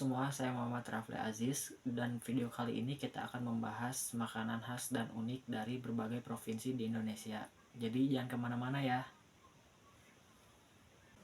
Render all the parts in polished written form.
Semua, saya Muhammad Rafli Aziz dan video kali ini kita akan membahas makanan khas dan unik dari berbagai provinsi di Indonesia. Jadi jangan kemana-mana ya.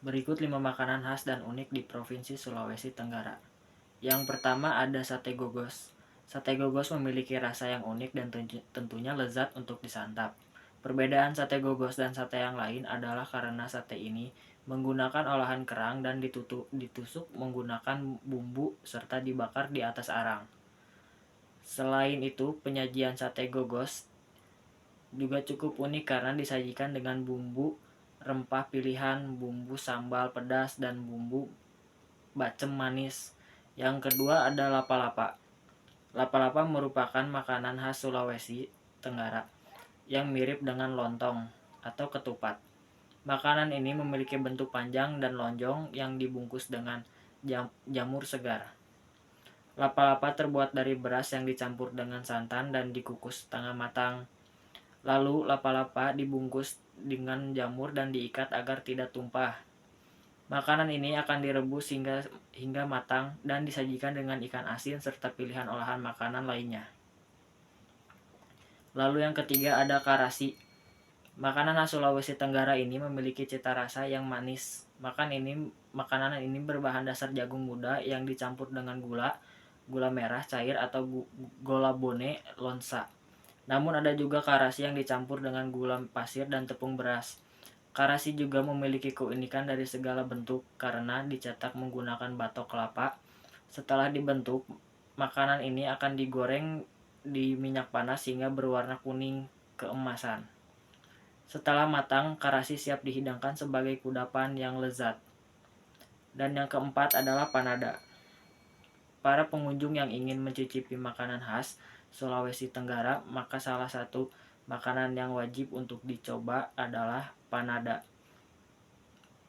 Berikut 5 makanan khas dan unik di Provinsi Sulawesi Tenggara. Yang pertama ada sate gogos. Sate gogos memiliki rasa yang unik dan tentunya lezat untuk disantap. Perbedaan sate gogos dan sate yang lain adalah karena sate ini menggunakan olahan kerang dan ditusuk menggunakan bumbu serta dibakar di atas arang. Selain itu, penyajian sate gogos juga cukup unik karena disajikan dengan bumbu rempah pilihan, bumbu sambal pedas, dan bumbu bacem manis. Yang kedua ada lapa-lapa. Lapa-lapa merupakan makanan khas Sulawesi Tenggara yang mirip dengan lontong atau ketupat. Makanan ini memiliki bentuk panjang dan lonjong yang dibungkus dengan jamur segar. Lapa-lapa terbuat dari beras yang dicampur dengan santan dan dikukus setengah matang. Lalu lapa-lapa dibungkus dengan jamur dan diikat agar tidak tumpah. Makanan ini akan direbus hingga matang dan disajikan dengan ikan asin serta pilihan olahan makanan lainnya. Lalu yang ketiga ada karasi. Makanan khas Sulawesi Tenggara ini memiliki cita rasa yang manis. Makanan ini berbahan dasar jagung muda yang dicampur dengan gula merah cair atau gula bone lonsa. Namun ada juga karasi yang dicampur dengan gula pasir dan tepung beras. Karasi juga memiliki keunikan dari segala bentuk karena dicetak menggunakan batok kelapa. Setelah dibentuk, makanan ini akan digoreng di minyak panas hingga berwarna kuning keemasan. Setelah matang, karasi siap dihidangkan sebagai kudapan yang lezat. Dan yang keempat adalah panada. Para pengunjung yang ingin mencicipi makanan khas Sulawesi Tenggara, maka salah satu makanan yang wajib untuk dicoba adalah panada.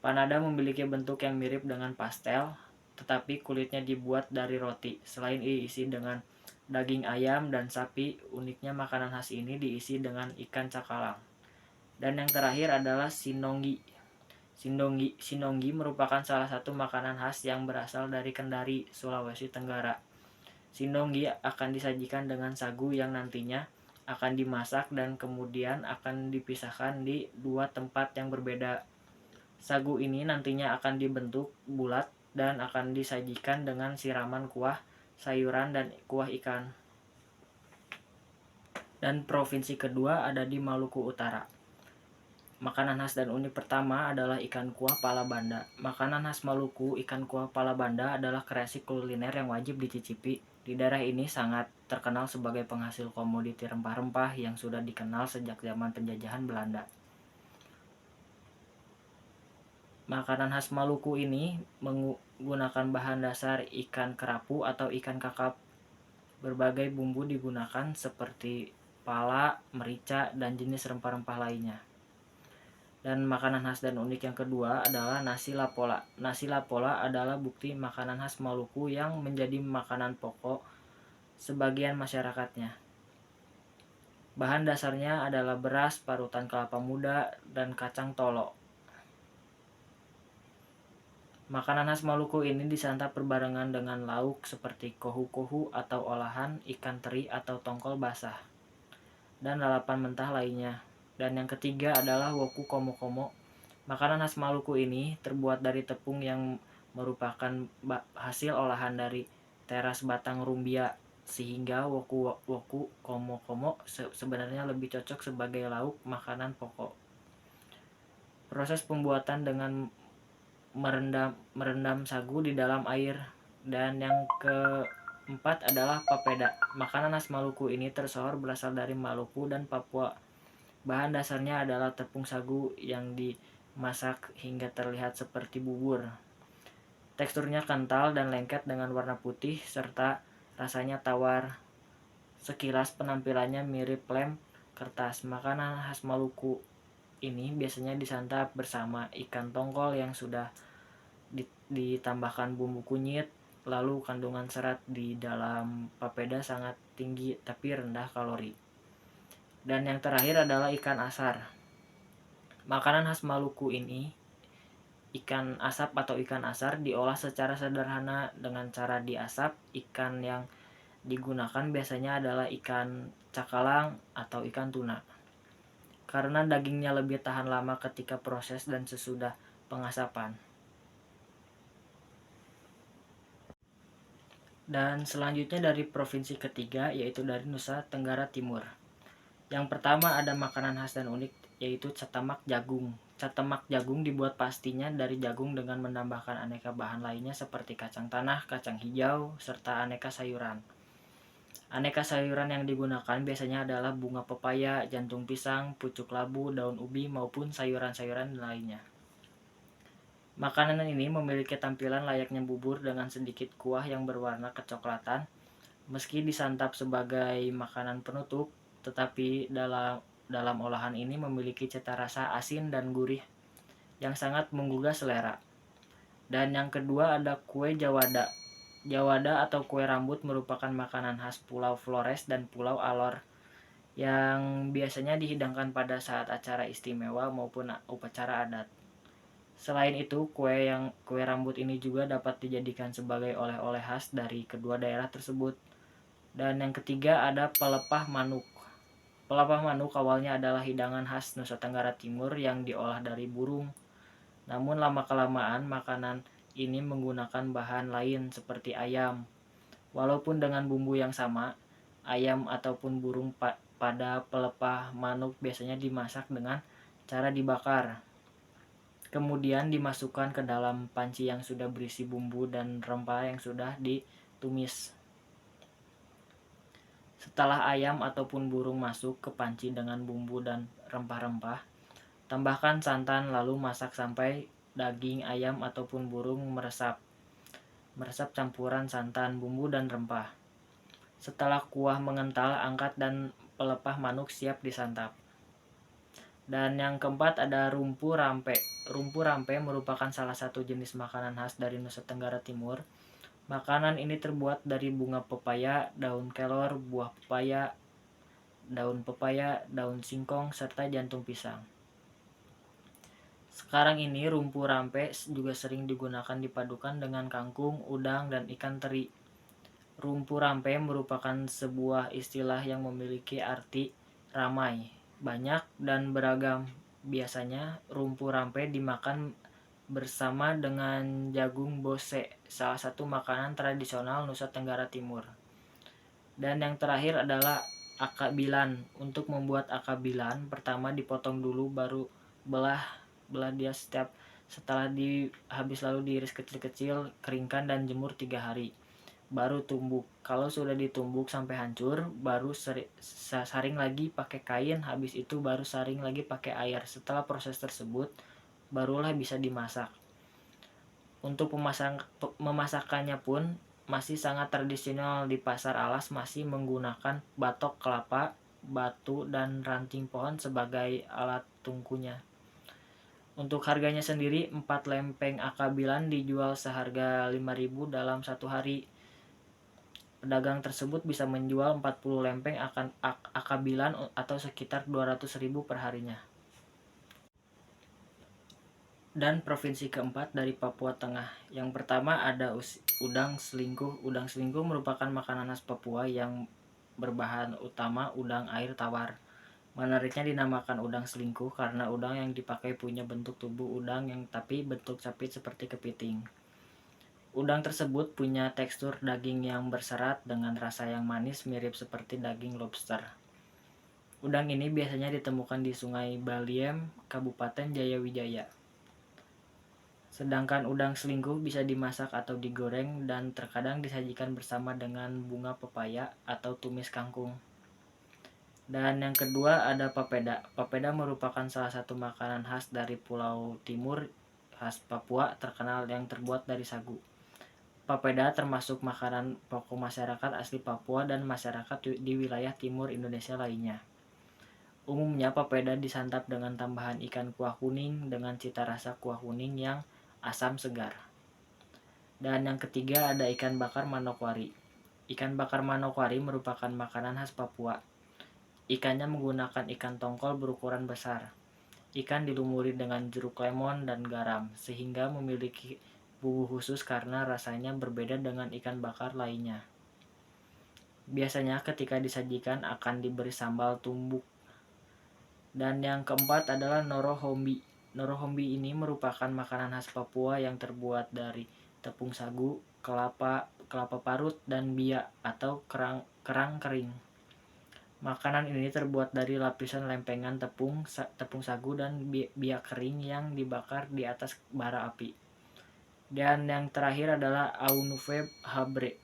Panada memiliki bentuk yang mirip dengan pastel, tetapi kulitnya dibuat dari roti. Selain diisi dengan daging ayam dan sapi, uniknya makanan khas ini diisi dengan ikan cakalang. Dan yang terakhir adalah sinonggi. Sinonggi merupakan salah satu makanan khas yang berasal dari Kendari, Sulawesi Tenggara. Sinonggi akan disajikan dengan sagu yang nantinya akan dimasak dan kemudian akan dipisahkan di dua tempat yang berbeda. Sagu ini nantinya akan dibentuk bulat dan akan disajikan dengan siraman kuah sayuran dan kuah ikan. Dan provinsi kedua ada di Maluku Utara. Makanan khas dan unik pertama adalah ikan kuah pala banda. Makanan khas Maluku, ikan kuah pala banda adalah kreasi kuliner yang wajib dicicipi. Di daerah ini sangat terkenal sebagai penghasil komoditi rempah-rempah yang sudah dikenal sejak zaman penjajahan Belanda. Makanan khas Maluku ini menggunakan bahan dasar ikan kerapu atau ikan kakap. Berbagai bumbu digunakan seperti pala, merica, dan jenis rempah-rempah lainnya. Dan makanan khas dan unik yang kedua adalah nasi lapola. Nasi lapola adalah bukti makanan khas Maluku yang menjadi makanan pokok sebagian masyarakatnya. Bahan dasarnya adalah beras, parutan kelapa muda, dan kacang tolo. Makanan khas Maluku ini disantap berbarengan dengan lauk seperti kohu-kohu atau olahan ikan teri atau tongkol basah, dan lalapan mentah lainnya. Dan yang ketiga adalah woku komo-komo. Makanan khas Maluku ini terbuat dari tepung yang merupakan hasil olahan dari teras batang rumbia, sehingga woku komo-komo sebenarnya lebih cocok sebagai lauk makanan pokok. Proses pembuatan dengan merendam sagu di dalam air. Dan yang keempat adalah papeda. Makanan khas Maluku ini tersohor berasal dari Maluku dan Papua. Bahan dasarnya adalah tepung sagu yang dimasak hingga terlihat seperti bubur. Teksturnya kental dan lengket dengan warna putih serta rasanya tawar. Sekilas penampilannya mirip lem kertas. Makanan khas Maluku ini biasanya disantap bersama ikan tongkol yang sudah ditambahkan bumbu kunyit. Lalu kandungan serat di dalam papeda sangat tinggi tapi rendah kalori. Dan yang terakhir adalah ikan asar. Makanan khas Maluku ini Ikan asap atau ikan asar diolah secara sederhana dengan cara diasap. Ikan yang digunakan biasanya adalah ikan cakalang atau ikan tuna, karena dagingnya lebih tahan lama ketika proses dan sesudah pengasapan. Dan selanjutnya dari provinsi ketiga, yaitu dari Nusa Tenggara Timur. Yang pertama ada makanan khas dan unik, yaitu catamak jagung. Catamak jagung dibuat pastinya dari jagung dengan menambahkan aneka bahan lainnya seperti kacang tanah, kacang hijau, serta aneka sayuran. Aneka sayuran yang digunakan biasanya adalah bunga pepaya, jantung pisang, pucuk labu, daun ubi, maupun sayuran-sayuran lainnya. Makanan ini memiliki tampilan layaknya bubur dengan sedikit kuah yang berwarna kecoklatan. Meski disantap sebagai makanan penutup, tetapi dalam olahan ini memiliki cita rasa asin dan gurih yang sangat menggugah selera. Dan yang kedua ada kue jawada. Jawada atau kue rambut merupakan makanan khas Pulau Flores dan Pulau Alor yang biasanya dihidangkan pada saat acara istimewa maupun upacara adat. Selain itu, kue rambut ini juga dapat dijadikan sebagai oleh-oleh khas dari kedua daerah tersebut. Dan yang ketiga ada pelepah manuk. Pelepah manuk awalnya adalah hidangan khas Nusa Tenggara Timur yang diolah dari burung. Namun lama-kelamaan makanan ini menggunakan bahan lain seperti ayam. Walaupun dengan bumbu yang sama, ayam ataupun burung pada pelepah manuk biasanya dimasak dengan cara dibakar. Kemudian dimasukkan ke dalam panci yang sudah berisi bumbu dan rempah yang sudah ditumis. Setelah ayam ataupun burung masuk ke panci dengan bumbu dan rempah-rempah, tambahkan santan lalu masak sampai daging ayam ataupun burung meresap campuran santan, bumbu, dan rempah. Setelah kuah mengental, angkat dan pelepah manuk siap disantap. Dan yang keempat ada rumpu rampe. Rumpu rampe merupakan salah satu jenis makanan khas dari Nusa Tenggara Timur. Makanan ini terbuat dari bunga pepaya, daun kelor, buah pepaya, daun singkong, serta jantung pisang. Sekarang ini rumpu rampe juga sering digunakan dipadukan dengan kangkung, udang, dan ikan teri. Rumpu rampe merupakan sebuah istilah yang memiliki arti ramai, banyak, dan beragam. Biasanya rumpu rampe dimakan bersama dengan jagung bose, salah satu makanan tradisional Nusa Tenggara Timur. Dan yang terakhir adalah akabilan. Untuk membuat akabilan, pertama dipotong dulu baru belah dia setelah habis lalu diiris kecil-kecil, keringkan dan jemur 3 hari. Baru tumbuk. Kalau sudah ditumbuk sampai hancur, baru saring lagi pakai kain, habis itu baru saring lagi pakai air. Setelah proses tersebut, barulah bisa dimasak. Untuk memasakkannya pun masih sangat tradisional. Di Pasar Alas masih menggunakan batok kelapa, batu, dan ranting pohon sebagai alat tungkunya. Untuk harganya sendiri, 4 lempeng akabilan dijual seharga 5.000 dalam satu hari. Pedagang tersebut bisa menjual 40 lempeng akabilan atau sekitar 200.000 per harinya. Dan provinsi keempat dari Papua Tengah. Yang pertama ada udang selingkuh. Udang selingkuh merupakan makanan khas Papua yang berbahan utama udang air tawar. Menariknya dinamakan udang selingkuh karena udang yang dipakai punya bentuk tubuh udang yang tapi bentuk capit seperti kepiting. Udang tersebut punya tekstur daging yang berserat dengan rasa yang manis mirip seperti daging lobster. Udang ini biasanya ditemukan di Sungai Baliem, Kabupaten Jayawijaya. Sedangkan udang selingkuh bisa dimasak atau digoreng dan terkadang disajikan bersama dengan bunga pepaya atau tumis kangkung. Dan yang kedua ada papeda. Papeda merupakan salah satu makanan khas dari Pulau Timur khas Papua terkenal yang terbuat dari sagu. Papeda termasuk makanan pokok masyarakat asli Papua dan masyarakat di wilayah timur Indonesia lainnya. Umumnya papeda disantap dengan tambahan ikan kuah kuning dengan cita rasa kuah kuning yang asam segar. Dan yang ketiga ada ikan bakar manokwari. Ikan bakar manokwari merupakan makanan khas Papua. Ikannya menggunakan ikan tongkol berukuran besar. Ikan dilumuri dengan jeruk lemon dan garam, sehingga memiliki bumbu khusus karena rasanya berbeda dengan ikan bakar lainnya. Biasanya ketika disajikan akan diberi sambal tumbuk. Dan yang keempat adalah norohombi. Norohombi ini merupakan makanan khas Papua yang terbuat dari tepung sagu, kelapa parut, dan biak atau kerang kering. Makanan ini terbuat dari lapisan lempengan tepung sagu dan biak kering yang dibakar di atas bara api. Dan yang terakhir adalah Aunuve habre.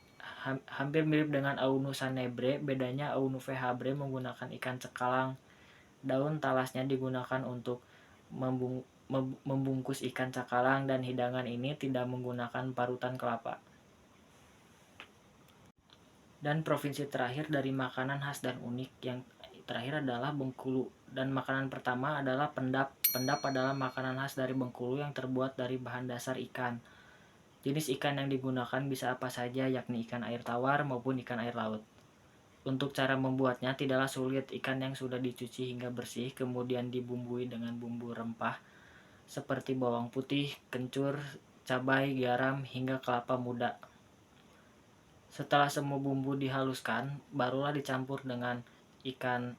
Hampir mirip dengan Aunu sanebre, bedanya Aunuve habre menggunakan ikan cekalang. Daun talasnya digunakan untuk membungkus ikan cakalang, dan hidangan ini tidak menggunakan parutan kelapa. Dan provinsi terakhir dari makanan khas dan unik yang terakhir adalah Bengkulu. Dan makanan pertama adalah pendap. Pendap adalah makanan khas dari Bengkulu yang terbuat dari bahan dasar ikan. Jenis ikan yang digunakan bisa apa saja, yakni ikan air tawar maupun ikan air laut. Untuk cara membuatnya tidaklah sulit. Ikan yang sudah dicuci hingga bersih kemudian dibumbui dengan bumbu rempah seperti bawang putih, kencur, cabai, garam, hingga kelapa muda. Setelah semua bumbu dihaluskan, barulah dicampur dengan ikan.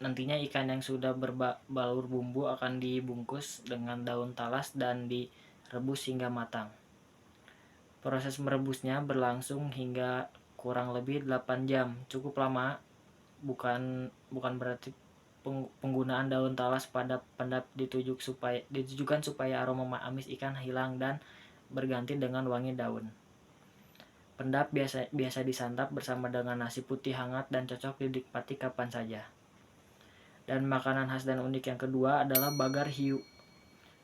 Nantinya ikan yang sudah berbaur bumbu akan dibungkus dengan daun talas dan direbus hingga matang. Proses merebusnya berlangsung hingga kurang lebih 8 jam. Cukup lama, bukan berarti penggunaan daun talas pada pendap ditujukan supaya aroma amis ikan hilang dan berganti dengan wangi daun. Pendap biasa disantap bersama dengan nasi putih hangat dan cocok dinikmati kapan saja. Dan makanan khas dan unik yang kedua adalah bagar hiu.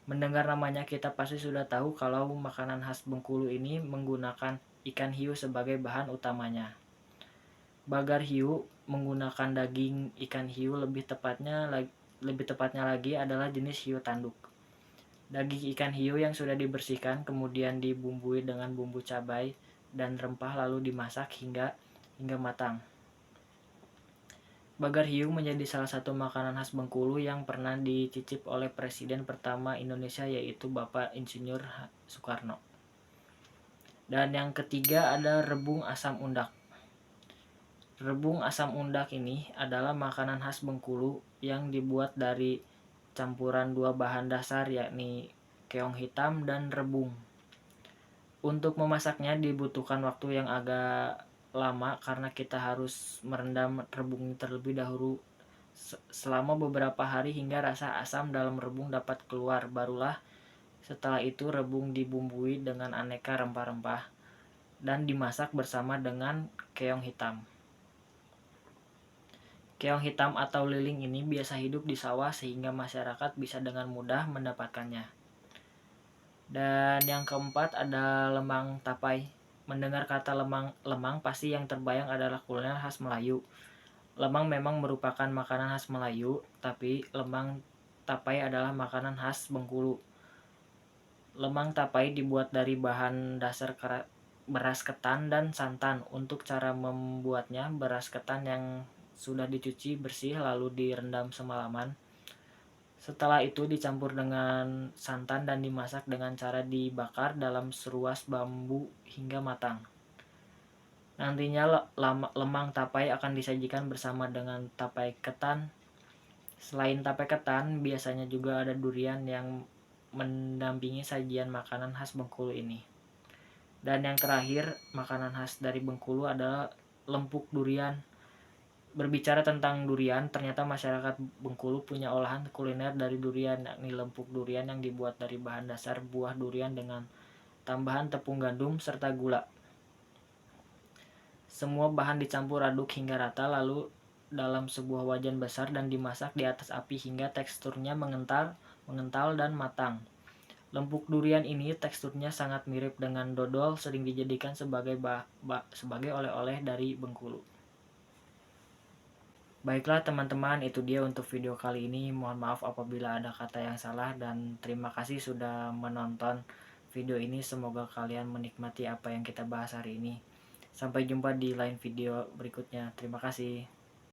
Mendengar namanya kita pasti sudah tahu kalau makanan khas Bengkulu ini menggunakan ikan hiu sebagai bahan utamanya. Bagar hiu menggunakan daging ikan hiu, lebih tepatnya lagi adalah jenis hiu tanduk. Daging ikan hiu yang sudah dibersihkan kemudian dibumbui dengan bumbu cabai dan rempah lalu dimasak hingga matang. Bagar hiu menjadi salah satu makanan khas Bengkulu yang pernah dicicip oleh Presiden pertama Indonesia, yaitu Bapak Insinyur Soekarno. Dan yang ketiga ada rebung asam undak. Rebung asam undak ini adalah makanan khas Bengkulu yang dibuat dari campuran dua bahan dasar, yakni keong hitam dan rebung. Untuk memasaknya dibutuhkan waktu yang agak lama karena kita harus merendam rebung terlebih dahulu selama beberapa hari hingga rasa asam dalam rebung dapat keluar. Barulah setelah itu rebung dibumbui dengan aneka rempah-rempah dan dimasak bersama dengan keong hitam. Keong hitam atau liling ini biasa hidup di sawah sehingga masyarakat bisa dengan mudah mendapatkannya. Dan yang keempat ada lemang tapai. Mendengar kata lemang pasti yang terbayang adalah kuliner khas Melayu. Lemang memang merupakan makanan khas Melayu, tapi lemang tapai adalah makanan khas Bengkulu. Lemang tapai dibuat dari bahan dasar beras ketan dan santan. Untuk cara membuatnya, beras ketan yang sudah dicuci bersih lalu direndam semalaman. Setelah itu dicampur dengan santan dan dimasak dengan cara dibakar dalam seruas bambu hingga matang. Nantinya lemang tapai akan disajikan bersama dengan tapai ketan. Selain tapai ketan, biasanya juga ada durian yang mendampingi sajian makanan khas Bengkulu ini. Dan yang terakhir, makanan khas dari Bengkulu adalah lempuk durian. Berbicara tentang durian, ternyata masyarakat Bengkulu punya olahan kuliner dari durian, yakni lempuk durian yang dibuat dari bahan dasar buah durian dengan tambahan tepung gandum serta gula. Semua bahan dicampur aduk hingga rata lalu dalam sebuah wajan besar dan dimasak di atas api hingga teksturnya mengental dan matang. Lempuk durian ini teksturnya sangat mirip dengan dodol, sering dijadikan sebagai oleh-oleh dari Bengkulu. Baiklah teman-teman, itu dia untuk video kali ini. Mohon maaf apabila ada kata yang salah dan terima kasih sudah menonton video ini. Semoga kalian menikmati apa yang kita bahas hari ini. Sampai jumpa di lain video berikutnya. Terima kasih.